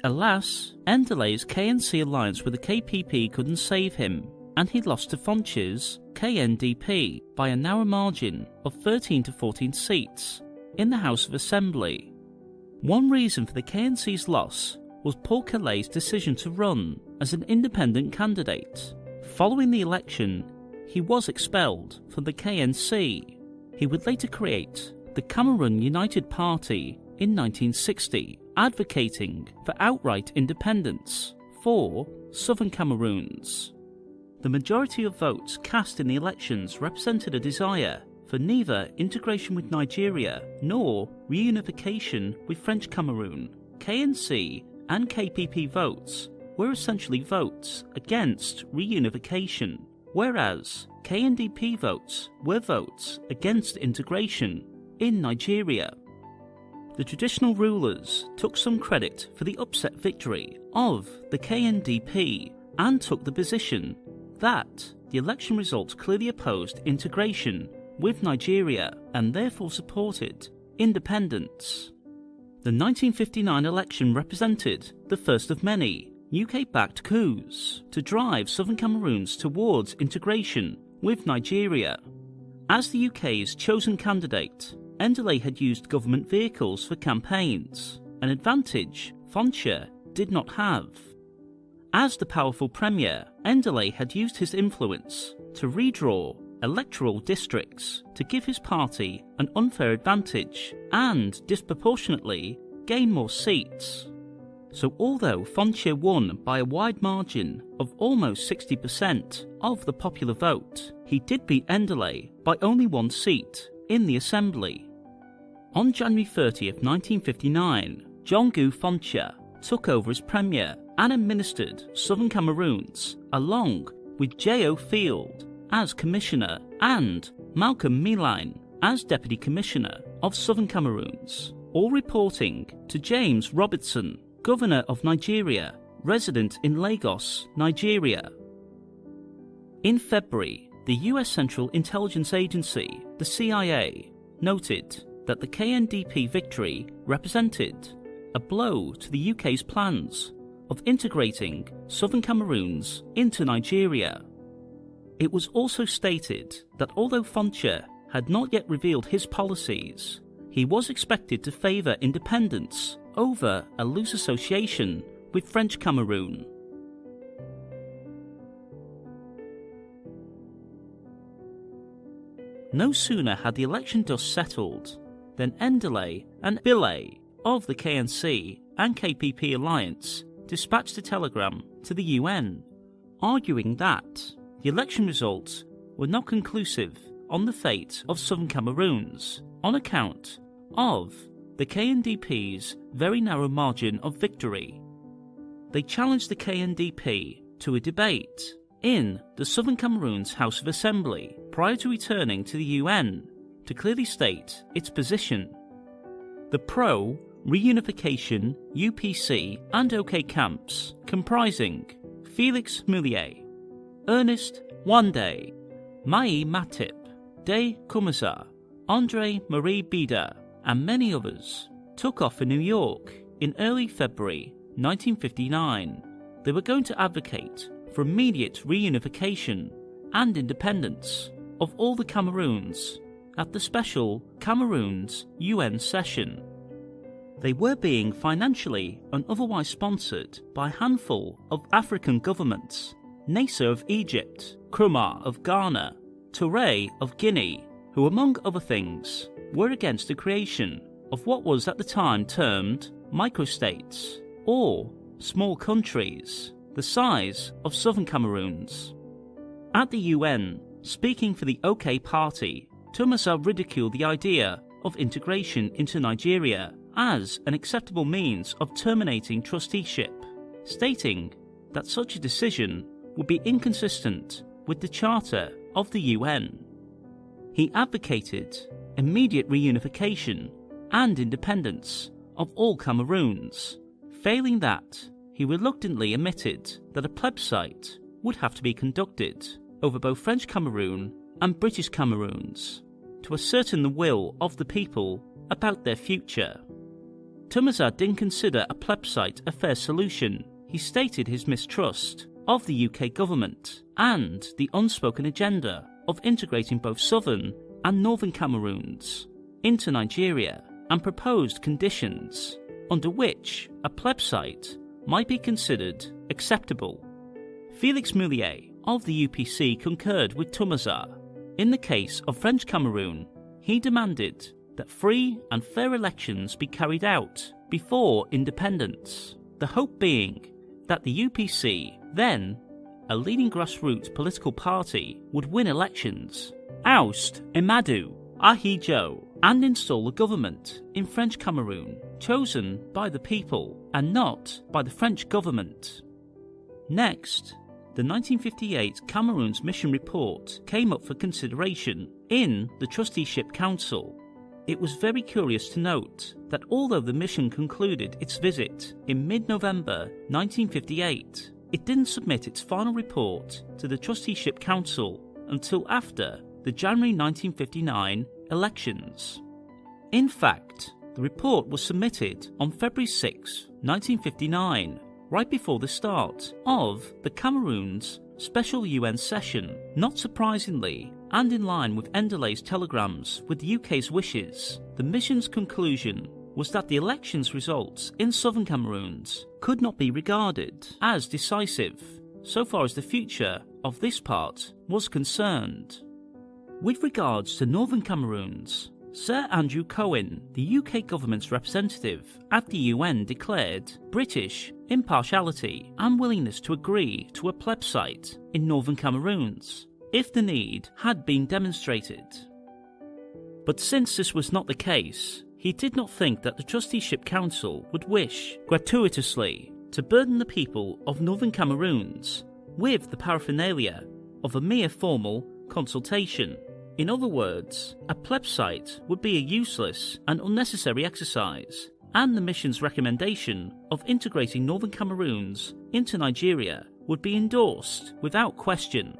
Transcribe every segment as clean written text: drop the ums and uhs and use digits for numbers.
Alas, Endelay's KNC alliance with the KPP couldn't save him, and he lost to Fonche's KNDP by a narrow margin of 13 to 14 seats in the House of Assembly. One reason for the KNC's loss was Paul Calais' decision to run as an independent candidate. Following the election, he was expelled from the KNC. He would later create the Cameroon United Party in 1960, advocating for outright independence for southern Cameroons. The majority of votes cast in the elections represented a desire for neither integration with Nigeria nor reunification with French Cameroon. KNC and KPP votes were essentially votes against reunification, whereas KNDP votes were votes against integration in Nigeria. The traditional rulers took some credit for the upset victory of the KNDP and took the position that the election results clearly opposed integration with Nigeria and therefore supported independence. The 1959 election represented the first of many UK-backed coups to drive southern Cameroons towards integration with Nigeria. As the UK's chosen candidate, Endelay had used government vehicles for campaigns, an advantage Fonche did not have. As the powerful premier, Endelay had used his influence to redraw electoral districts to give his party an unfair advantage and disproportionately gain more seats. So although Fonche won by a wide margin of almost 60% of the popular vote, he did beat Endelay by only one seat in the Assembly. On January 30th, 1959, John Gu Fonche took over as Premier and administered Southern Cameroons, along with J.O. Field as Commissioner and Malcolm Meline as Deputy Commissioner of Southern Cameroons, all reporting to James Robertson, Governor of Nigeria, resident in Lagos, Nigeria. In February, the US Central Intelligence Agency, the CIA, noted that the KNDP victory represented a blow to the UK's plans of integrating southern Cameroons into Nigeria. It was also stated that although Fonche had not yet revealed his policies, he was expected to favour independence over a loose association with French Cameroon. No sooner had the election dust settled than Endelay and Bilay of the KNC and KPP alliance dispatched a telegram to the UN, arguing that the election results were not conclusive on the fate of southern Cameroons on account of the KNDP's very narrow margin of victory. They challenged the KNDP to a debate in the Southern Cameroons House of Assembly prior to returning to the UN to clearly state its position. The pro-reunification UPC and OK camps, comprising Felix Mullier, Ernest Wande, Mai Matip, De Koumaza, Andre Marie Bida, and many others, took off for New York in early February 1959. They were going to advocate for immediate reunification and independence of all the Cameroons at the special Cameroons UN session. They were being financially and otherwise sponsored by a handful of African governments, Nasser of Egypt, Nkrumah of Ghana, Touré of Guinea, who among other things were against the creation of what was at the time termed microstates, or small countries, the size of southern Cameroons. At the UN, speaking for the OK Party, Koumaza ridiculed the idea of integration into Nigeria as an acceptable means of terminating trusteeship, stating that such a decision would be inconsistent with the Charter of the UN. He advocated immediate reunification and independence of all Cameroons. Failing that, he reluctantly admitted that a plebiscite would have to be conducted over both French Cameroon and British Cameroons to ascertain the will of the people about their future. Tumaza didn't consider a plebiscite a fair solution. He stated his mistrust of the UK government and the unspoken agenda of integrating both southern and northern Cameroons into Nigeria, and proposed conditions under which a plebiscite might be considered acceptable. Felix Moulier of the UPC concurred with Tumaza. In the case of French Cameroon, he demanded that free and fair elections be carried out before independence, the hope being that the UPC, then a leading grassroots political party, would win elections, oust Amadou Ahidjo, and install a government in French Cameroon chosen by the people and not by the French government. Next, the 1958 Cameroons Mission Report came up for consideration in the Trusteeship Council. It was very curious to note that although the mission concluded its visit in mid-November 1958, it didn't submit its final report to the Trusteeship Council until after the January 1959 elections. In fact, the report was submitted on February 6, 1959, right before the start of the Cameroons special UN session. Not surprisingly, and in line with Endelay's telegrams with the UK's wishes, the mission's conclusion was that the election's results in southern Cameroons could not be regarded as decisive so far as the future of this part was concerned. With regards to northern Cameroons, Sir Andrew Cohen, the UK government's representative at the UN, declared British impartiality and willingness to agree to a plebiscite in northern Cameroons if the need had been demonstrated. But since this was not the case, he did not think that the Trusteeship Council would wish gratuitously to burden the people of northern Cameroons with the paraphernalia of a mere formal consultation. In other words, a plebiscite would be a useless and unnecessary exercise, and the mission's recommendation of integrating northern Cameroons into Nigeria would be endorsed without question.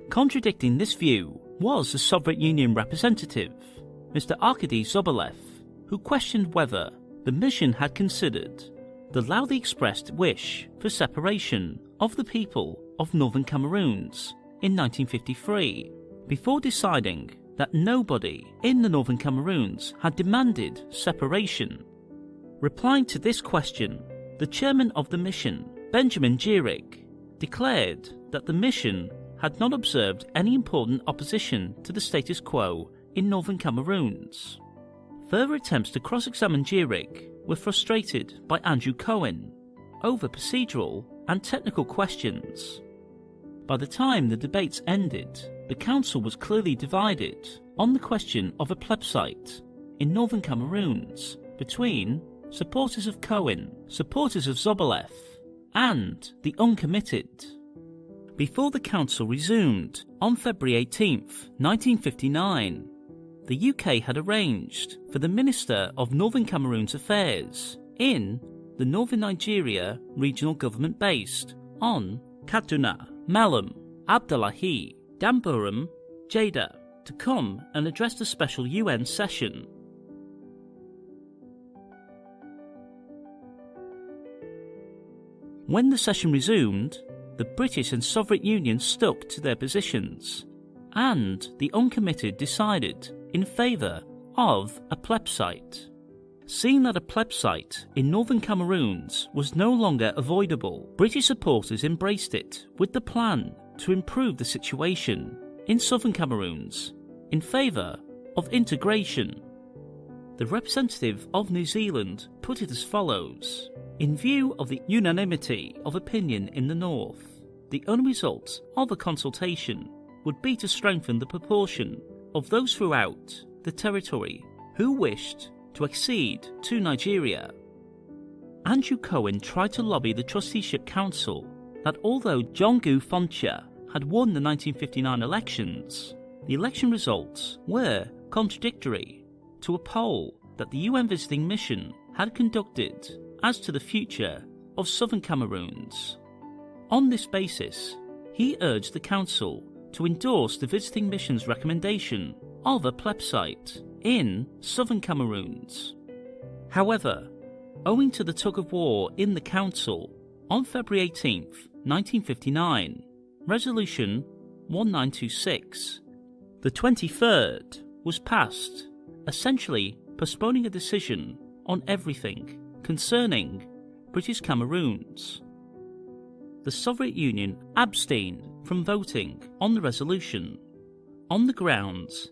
Contradicting this view was the Soviet Union representative, Mr. Arkady Zobolev, who questioned whether the mission had considered the loudly expressed wish for separation of the people of northern Cameroons in 1953, before deciding that nobody in the northern Cameroons had demanded separation. Replying to this question, the chairman of the mission, Benjamin Gierig, declared that the mission had not observed any important opposition to the status quo in northern Cameroons. Further attempts to cross-examine Gierig were frustrated by Andrew Cohen over procedural and technical questions. By the time the debates ended, the council was clearly divided on the question of a plebiscite in northern Cameroons between supporters of Cohen, supporters of Zobolev, and the uncommitted. Before the council resumed on February 18, 1959, the UK had arranged for the Minister of Northern Cameroon's Affairs in the Northern Nigeria regional government based on Kaduna, Malum, Abdullahi, Damburam, Jada, to come and address the special UN session. When the session resumed, the British and Soviet Union stuck to their positions, and the uncommitted decided in favour of a plebiscite. Seeing that a plebiscite in northern Cameroons was no longer avoidable, British supporters embraced it with the plan to improve the situation in southern Cameroons in favour of integration. The representative of New Zealand put it as follows: in view of the unanimity of opinion in the north, the only result of a consultation would be to strengthen the proportion of those throughout the territory who wished to accede to Nigeria. Andrew Cohen tried to lobby the Trusteeship Council that although John Gu Foncha had won the 1959 elections, the election results were contradictory to a poll that the UN visiting mission had conducted as to the future of southern Cameroons. On this basis, he urged the Council to endorse the visiting mission's recommendation of a plebiscite in southern Cameroons. However, owing to the tug-of-war in the Council, on February 18, 1959, Resolution 1926, the 23rd was passed, essentially postponing a decision on everything concerning British Cameroons. The Soviet Union abstained from voting on the resolution on the grounds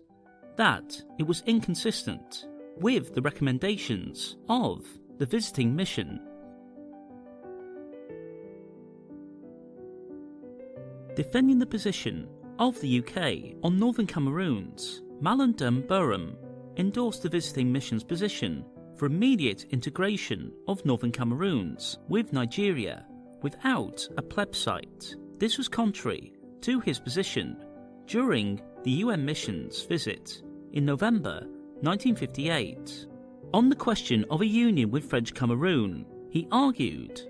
that it was inconsistent with the recommendations of the visiting mission. Defending the position of the UK on Northern Cameroons, Malin Durham endorsed the visiting mission's position for immediate integration of Northern Cameroons with Nigeria without a plebiscite. This was contrary to his position during the UN mission's visit in November 1958. On the question of a union with French Cameroon, he argued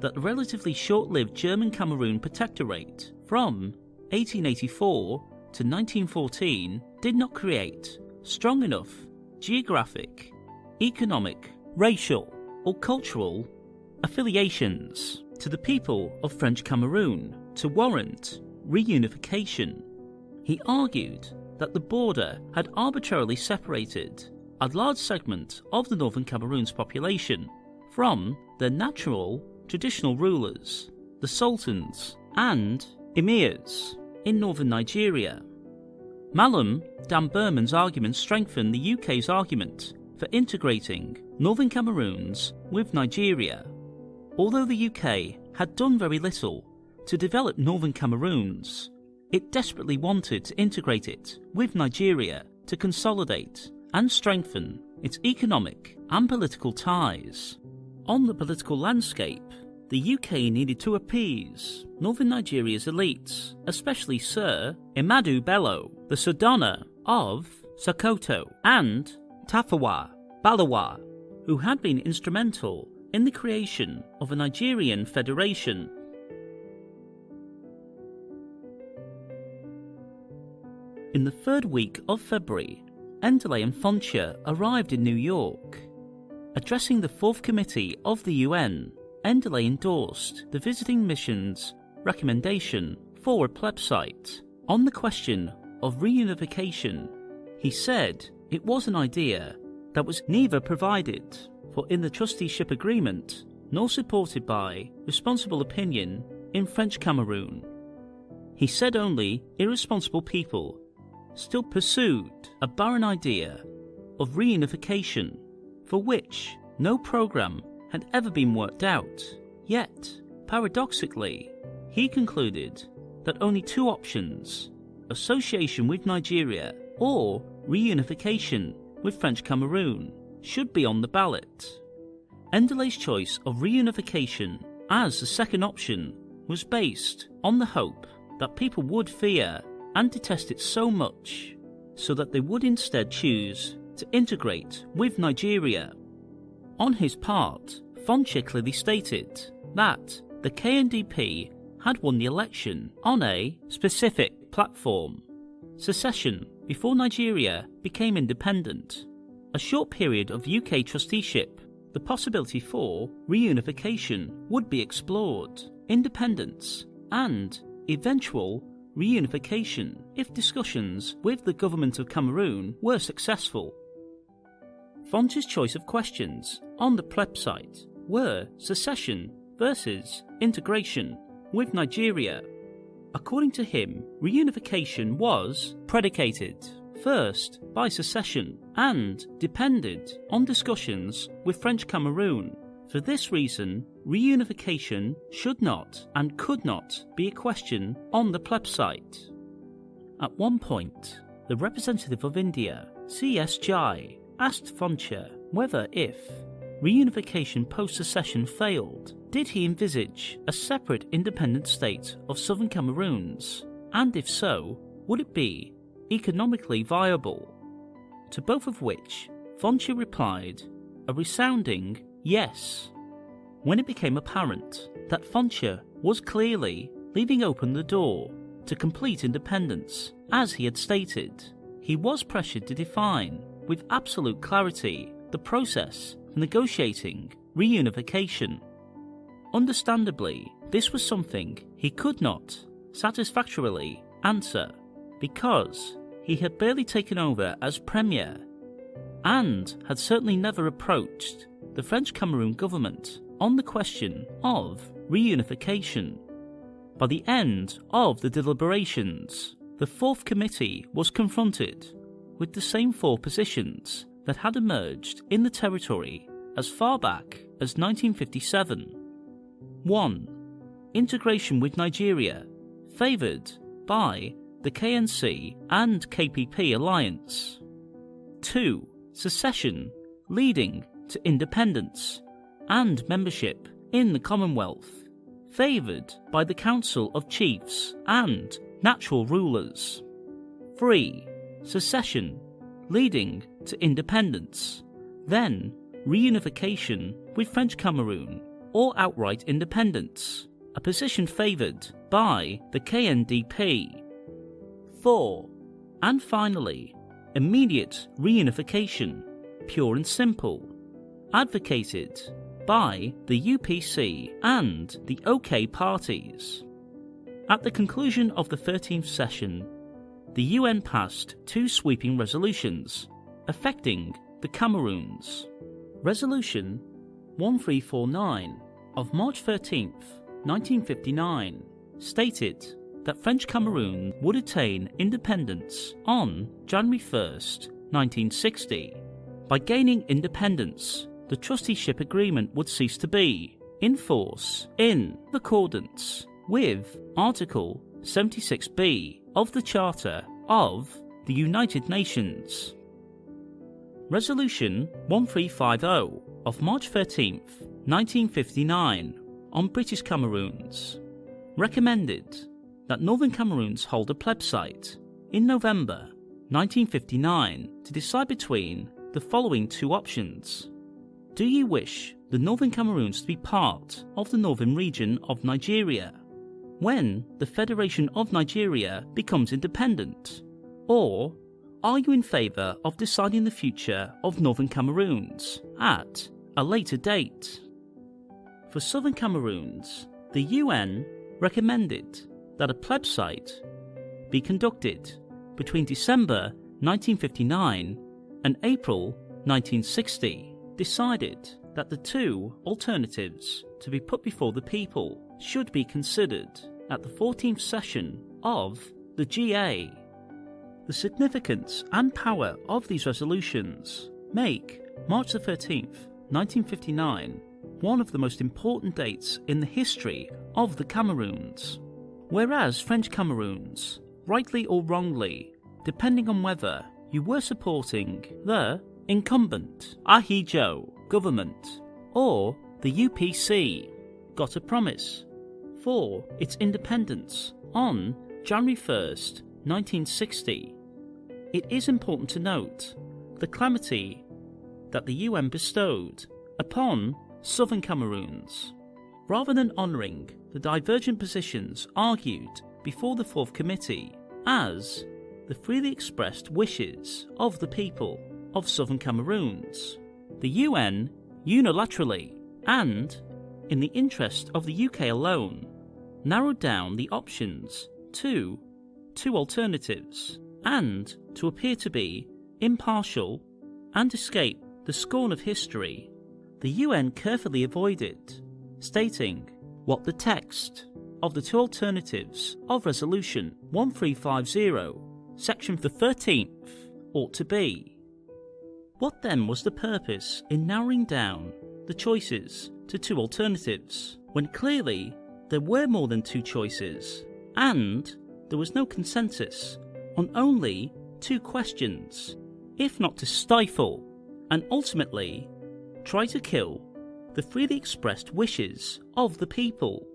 that the relatively short-lived German Cameroon Protectorate from 1884 to 1914 did not create strong enough geographic, economic, racial, or cultural affiliations to the people of French Cameroon to warrant reunification. He argued that the border had arbitrarily separated a large segment of the Northern Cameroon's population from their natural traditional rulers, the sultans and emirs in northern Nigeria. Malin Durham's argument strengthened the UK's argument for integrating Northern Cameroons with Nigeria. Although the UK had done very little to develop Northern Cameroons, it desperately wanted to integrate it with Nigeria to consolidate and strengthen its economic and political ties. On the political landscape, the UK needed to appease northern Nigeria's elites, especially Sir Ahmadu Bello, the Sardana of Sokoto, and Tafawa Balewa, who had been instrumental in the creation of a Nigerian federation. In the third week of February, Endeley and Foncha arrived in New York. Addressing the Fourth Committee of the UN, Endeley endorsed the visiting mission's recommendation for a plebiscite on the question of reunification. He said it was an idea that was neither provided for in the trusteeship agreement nor supported by responsible opinion in French Cameroon. He said only irresponsible people still pursued a barren idea of reunification for which no program had ever been worked out. Yet, paradoxically, he concluded that only two options, association with Nigeria or reunification with French Cameroon, should be on the ballot. Endeley's choice of reunification as the second option was based on the hope that people would fear and detest it so much so that they would instead choose to integrate with Nigeria. On his part, Foncha clearly stated that the KNDP had won the election on a specific platform: secession before Nigeria became independent, a short period of UK trusteeship, the possibility for reunification would be explored, independence, and eventual reunification if discussions with the government of Cameroon were successful. Foncha's choice of questions on the plebiscite were secession versus integration with Nigeria. According to him, reunification was predicated first by secession and depended on discussions with French Cameroon. For this reason, reunification should not and could not be a question on the plebiscite. At one point, the representative of India, C.S. Jai, asked Foncha whether if reunification post-secession failed, did he envisage a separate independent state of southern Cameroons, and if so, would it be economically viable? To both of which, Foncha replied a resounding yes. When it became apparent that Foncha was clearly leaving open the door to complete independence, as he had stated, he was pressured to define with absolute clarity the process negotiating reunification. Understandably, this was something he could not satisfactorily answer because he had barely taken over as Premier and had certainly never approached the French Cameroon government on the question of reunification. By the end of the deliberations, the Fourth Committee was confronted with the same four positions that had emerged in the territory as far back as 1957. 1. Integration with Nigeria, favoured by the KNC and KPP alliance. 2. Secession, leading to independence and membership in the Commonwealth, favoured by the Council of Chiefs and natural rulers. 3. Secession, leading to independence, then reunification with French Cameroon or outright independence, a position favoured by the KNDP. 4. And finally, immediate reunification, pure and simple, advocated by the UPC and the OK parties. At the conclusion of the 13th session, the UN passed two sweeping resolutions affecting the Cameroons. Resolution 1349 of March 13, 1959, stated that French Cameroon would attain independence on January 1st, 1960. By gaining independence, the trusteeship agreement would cease to be in force in accordance with Article 76B of the Charter of the United Nations. Resolution 1350 of March 13, 1959, on British Cameroons, recommended that Northern Cameroons hold a plebiscite in November 1959 to decide between the following two options. Do you wish the Northern Cameroons to be part of the northern region of Nigeria when the Federation of Nigeria becomes independent? Or are you in favour of deciding the future of Northern Cameroons at a later date? For Southern Cameroons, the UN recommended that a plebiscite be conducted between December 1959 and April 1960, decided that the two alternatives to be put before the people should be considered at the 14th session of the GA. The significance and power of these resolutions make March 13th, 1959 one of the most important dates in the history of the Cameroons. Whereas French Cameroons, rightly or wrongly, depending on whether you were supporting the incumbent Ahijo government or the UPC, got a promise for its independence on January 1st, 1960. It is important to note the calamity that the UN bestowed upon Southern Cameroons. Rather than honouring the divergent positions argued before the Fourth Committee as the freely expressed wishes of the people of Southern Cameroons, the UN unilaterally and in the interest of the UK alone narrowed down the options to two alternatives and to appear to be impartial and escape the scorn of history. The UN carefully avoided stating what the text of the two alternatives of Resolution 1350, Section the 13th, ought to be. What then was the purpose in narrowing down the choices to two alternatives, when clearly there were more than two choices, and there was no consensus on only two questions, if not to stifle and ultimately try to kill the freely expressed wishes of the people?